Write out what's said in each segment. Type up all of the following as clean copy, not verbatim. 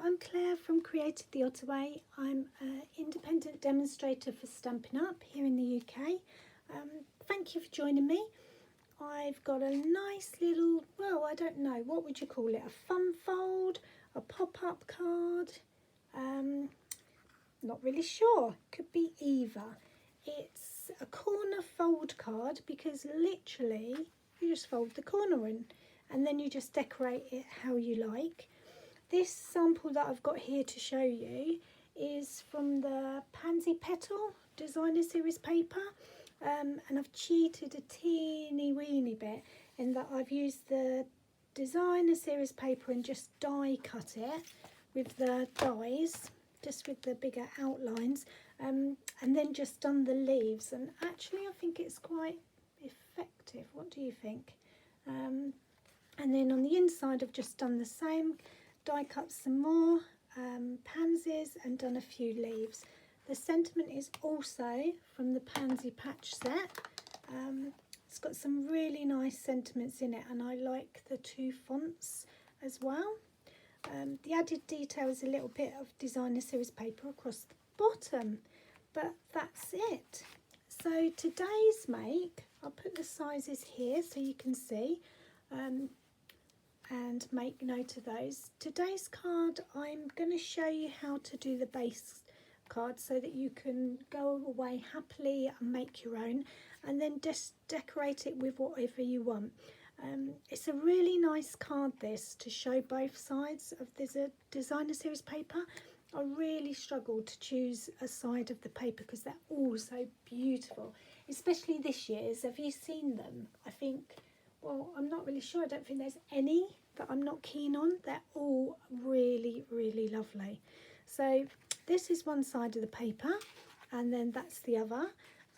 I'm Claire from Created the Otter Way. I'm an independent demonstrator for Stampin' Up here in the UK. Thank you for joining me. I've got a nice little, well, I don't know, what would you call it? A fun fold, a pop-up card, not really sure, could be either. It's a corner fold card because literally you just fold the corner in and then you just decorate it how you like. This sample that I've got here to show you is from the Pansy Petal Designer Series paper, and I've cheated a teeny weeny bit in that I've used the Designer Series paper and just die cut it with the dies, just with the bigger outlines, and then just done the leaves, and actually I think it's quite effective. What do you think? And then on the inside I've just done the same, die cut some more pansies and done a few leaves. The sentiment is also from the Pansy Patch set. It's got some really nice sentiments in it and I like the two fonts as well. The added detail is a little bit of Designer Series paper across the bottom, but that's it. So today's make, I'll put the sizes here so you can see and make note of those. Today's card, I'm going to show you how to do the base card so that you can go away happily and make your own and then just decorate it with whatever you want. It's a really nice card this to show both sides of this Designer Series paper. I really struggled to choose a side of the paper because they're all so beautiful, especially this year's. Have you seen them? I think, well, I'm not really sure. I don't think there's any that I'm not keen on. They're all really, really lovely. So this is one side of the paper and then that's the other.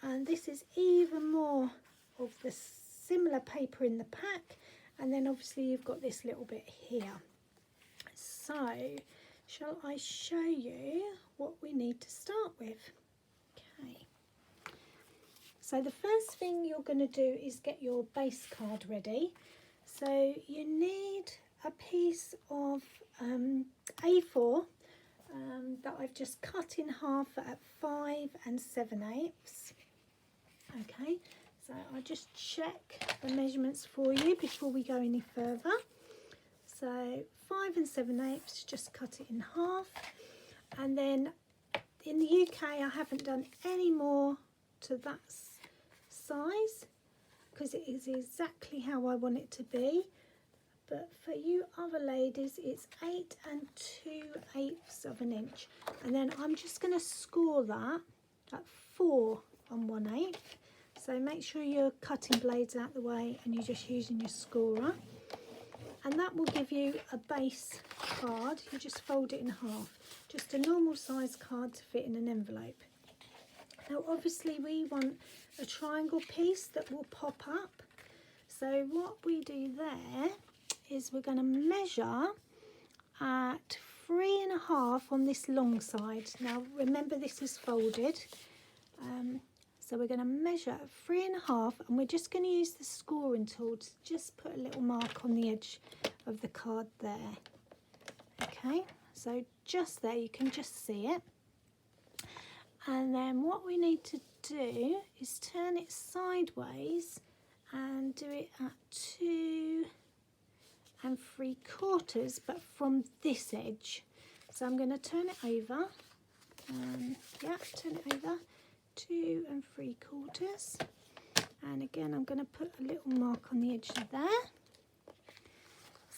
And this is even more of the similar paper in the pack. And then obviously you've got this little bit here. So shall I show you what we need to start with? Okay. So the first thing you're going to do is get your base card ready. So you need a piece of A4 that I've just cut in half at 5 7/8. Okay, so I'll just check the measurements for you before we go any further. So 5 7/8, just cut it in half. And then in the UK I haven't done any more to that size because it is exactly how I want it to be, but for you other ladies it's 8 2/8 inches, and then I'm just going to score that at 4 1/8. So make sure your cutting blades out the way and you're just using your scorer, and that will give you a base card. You just fold it in half, just a normal size card to fit in an envelope. Now obviously we want a triangle piece that will pop up. So what we do there is we're going to measure at 3 1/2 on this long side. Now remember this is folded. So we're going to measure at 3 1/2 and we're just going to use the scoring tool to just put a little mark on the edge of the card there. Okay, so just there, you can just see it. And then what we need to do is turn it sideways and do it at 2 3/4, but from this edge. So I'm going to turn it over. Yeah, turn it over 2 3/4. And again, I'm going to put a little mark on the edge there.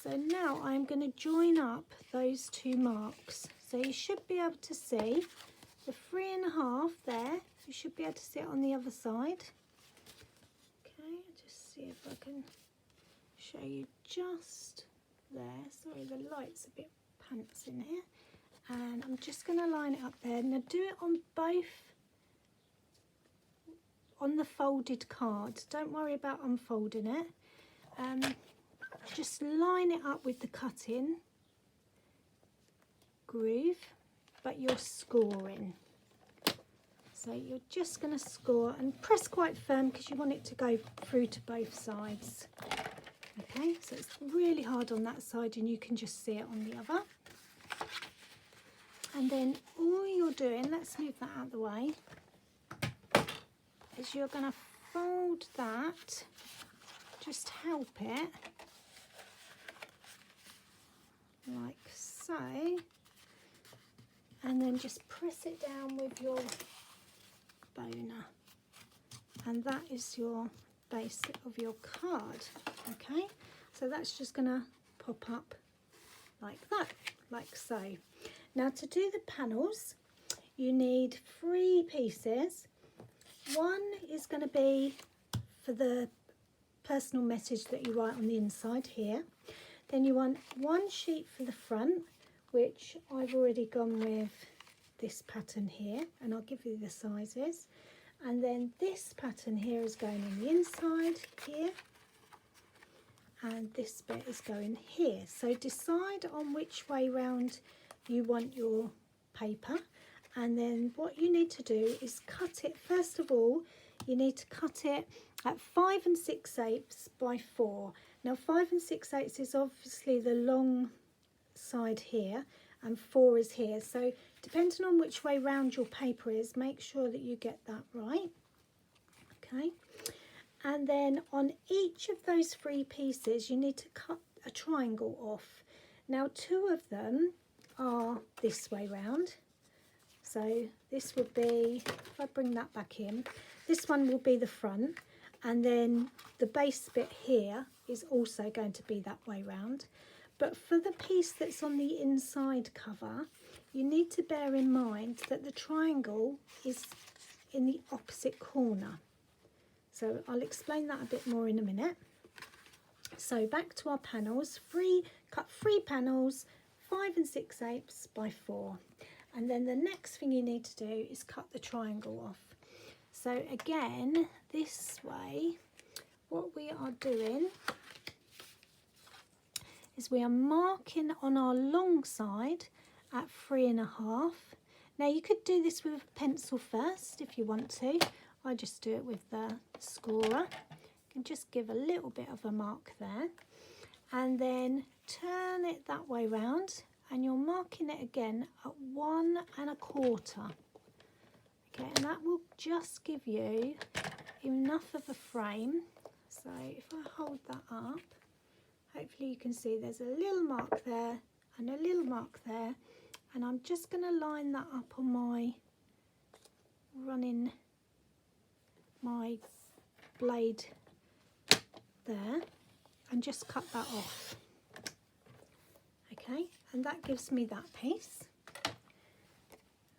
So now I'm going to join up those two marks. So you should be able to see the 3 1/2 there. You should be able to see it on the other side. Okay, just see if I can show you just there. Sorry, the light's a bit pants in here. And I'm just going to line it up there. Now do it on both, on the folded card. Don't worry about unfolding it. Just line it up with the cutting groove, but you're scoring. So you're just going to score and press quite firm because you want it to go through to both sides. Okay, so it's really hard on that side and you can just see it on the other. And then all you're doing, let's move that out of the way, is you're going to fold that, just help it, like so, and then just press it down with your boner, and that is your base of your card. Okay, so that's just going to pop up like that, like so. Now to do the panels, you need 3 pieces. One is going to be for the personal message that you write on the inside here. Then you want 1 sheet for the front, which I've already gone with this pattern here, and I'll give you the sizes. And then this pattern here is going on the inside here, and this bit is going here. So decide on which way round you want your paper, and then what you need to do is cut it. First of all, you need to cut it at 5 6/8 by 4. Now 5 6/8 is obviously the long side here, and 4 is here, so depending on which way round your paper is, make sure that you get that right. Okay, and then on each of those 3 pieces you need to cut a triangle off. Now 2 of them are this way round, so this would be, if I bring that back in, this one will be the front, and then the base bit here is also going to be that way round. But for the piece that's on the inside cover, you need to bear in mind that the triangle is in the opposite corner. So I'll explain that a bit more in a minute. So back to our panels, cut 3 panels, 5 6/8 by 4. And then the next thing you need to do is cut the triangle off. So again, this way, what we are doing is we are marking on our long side at 3 1/2. Now you could do this with a pencil first if you want to. I just do it with the scorer. You can just give a little bit of a mark there, and then turn it that way round, and you're marking it again at 1 1/4. Okay, and that will just give you enough of a frame. So if I hold that up, hopefully you can see there's a little mark there and a little mark there, and I'm just going to line that up on my my blade there, and just cut that off. Okay, and that gives me that piece.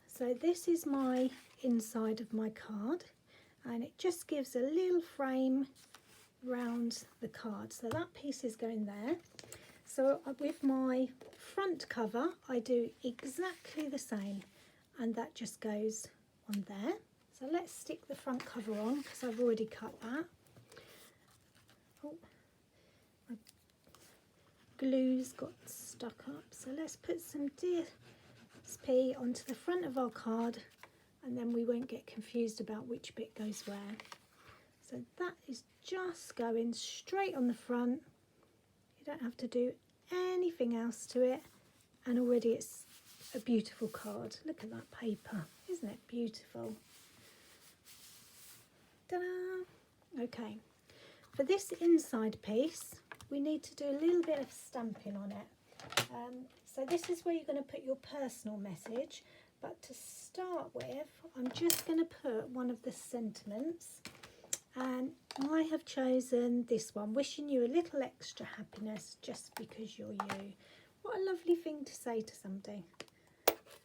So this is my inside of my card, and it just gives a little frame round the card. So that piece is going there. So with my front cover, I do exactly the same, and that just goes on there. So let's stick the front cover on, because I've already cut that. Oh, my glue's got stuck up. So let's put some DSP onto the front of our card, and then we won't get confused about which bit goes where. So that is just going straight on the front. You don't have to do anything else to it, and already it's a beautiful card. Look at that paper, isn't it beautiful? Ta-da! Okay, for this inside piece we need to do a little bit of stamping on it. So this is where you're going to put your personal message, but to start with I'm just going to put one of the sentiments, and I have chosen this one: wishing you a little extra happiness just because you're you. What a lovely thing to say to somebody.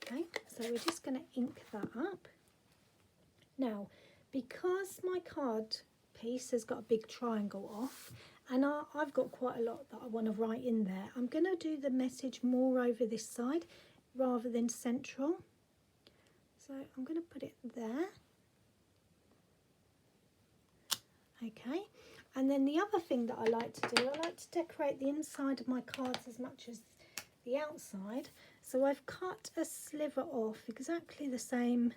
Okay, so we're just going to ink that up. Now, because my card piece has got a big triangle off, and I've got quite a lot that I want to write in there, I'm going to do the message more over this side rather than central. So I'm going to put it there. Okay, and then the other thing that I like to do, I like to decorate the inside of my cards as much as the outside. So I've cut a sliver off exactly the same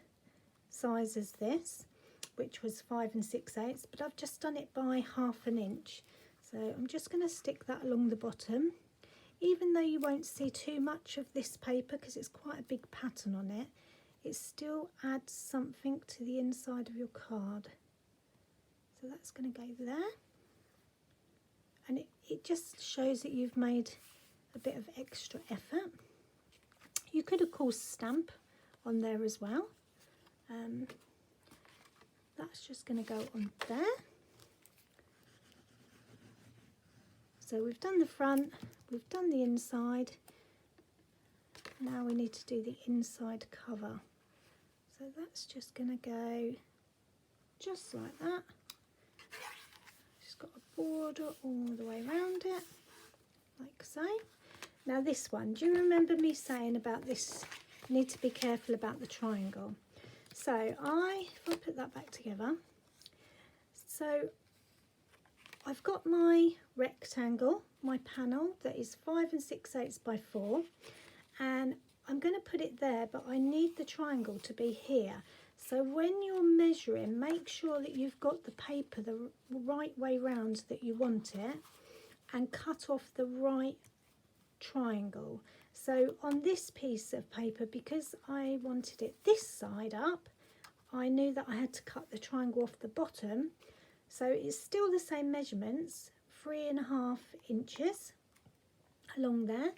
size as this, which was 5 6/8, but I've just done it by 1/2 inch. So I'm just going to stick that along the bottom. even though you won't see too much of this paper because it's quite a big pattern on it, it still adds something to the inside of your card. So that's going to go there, and it just shows that you've made a bit of extra effort. You could of course stamp on there as well. That's just going to go on there. So we've done the front, we've done the inside. Now we need to do the inside cover. So that's just going to go just like that. Just got a border all the way around it, like so. Now this one, do you remember me saying about this? You need to be careful about the triangle. So if I put that back together, so I've got my rectangle, my panel that is 5 6/8 by 4, and I'm going to put it there, but I need the triangle to be here. So when you're measuring, make sure that you've got the paper the right way round that you want it, and cut off the right triangle. So on this piece of paper, because I wanted it this side up, I knew that I had to cut the triangle off the bottom. So it's still the same measurements, 3.5 inches along there,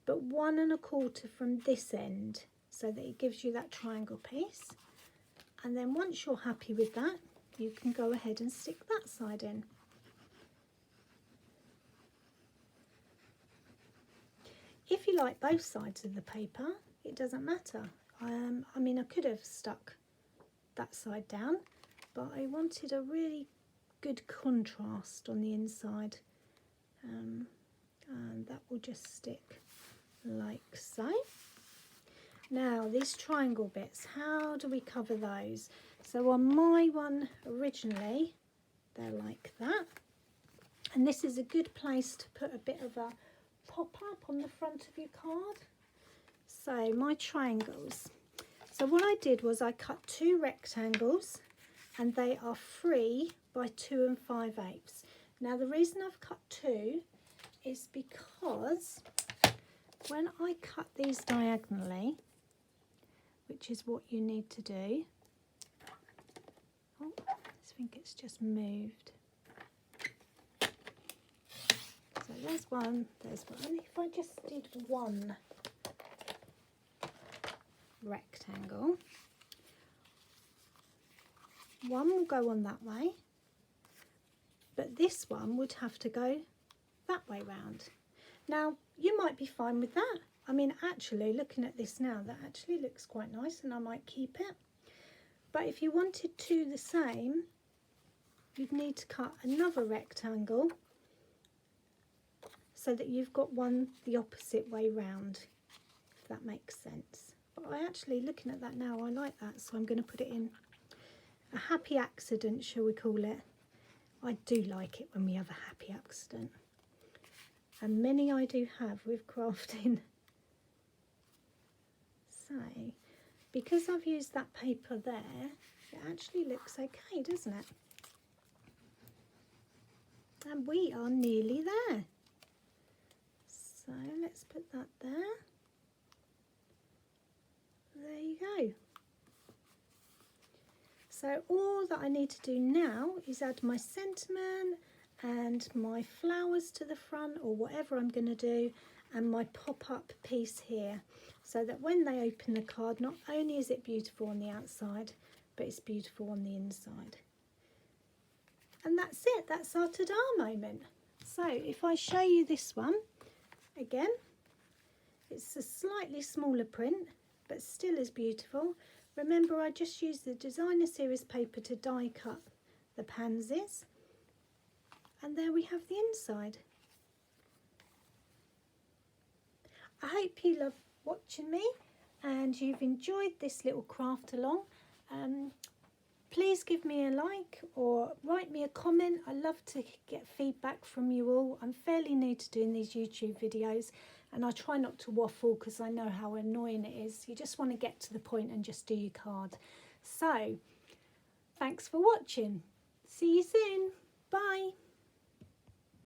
but 1 1/4 from this end, so that it gives you that triangle piece. And then once you're happy with that, you can go ahead and stick that side in. If you like both sides of the paper, it doesn't matter. I mean, I could have stuck that side down, but I wanted a really good contrast on the inside, and that will just stick like so. Now these triangle bits, how do we cover those? So on my one originally, they're like that, and this is a good place to put a bit of a pop-up on the front of your card. So my triangles, so what I did was I cut 2 rectangles, and they are 3 by 2 5/8. Now the reason I've cut 2 is because when I cut these diagonally, which is what you need to do, oh, I think it's just moved. So there's one, there's one. If I just did one rectangle, one will go on that way, but this one would have to go that way round. Now you might be fine with that. I mean, actually looking at this now, that actually looks quite nice, and I might keep it. But if you wanted to the same, you'd need to cut another rectangle so that you've got one the opposite way round, if that makes sense. But I actually, looking at that now, I like that, so I'm going to put it in. A happy accident, shall we call it? I do like it when we have a happy accident, and many I do have with crafting. So because I've used that paper there, it actually looks okay, doesn't it? And we are nearly there. So let's put that there. There you go. So all that I need to do now is add my sentiment and my flowers to the front, or whatever I'm going to do, and my pop-up piece here, so that when they open the card, not only is it beautiful on the outside, but it's beautiful on the inside. And that's it, that's our ta-da moment. So if I show you this one again, it's a slightly smaller print, but still as beautiful. Remember, I just used the designer series paper to die cut the pansies, and there we have the inside. I hope you love watching me and you've enjoyed this little craft along. Please give me a like or write me a comment. I love to get feedback from you all. I'm fairly new to doing these YouTube videos, and I try not to waffle because I know how annoying it is. You just want to get to the point and just do your card. So, thanks for watching. See you soon. Bye.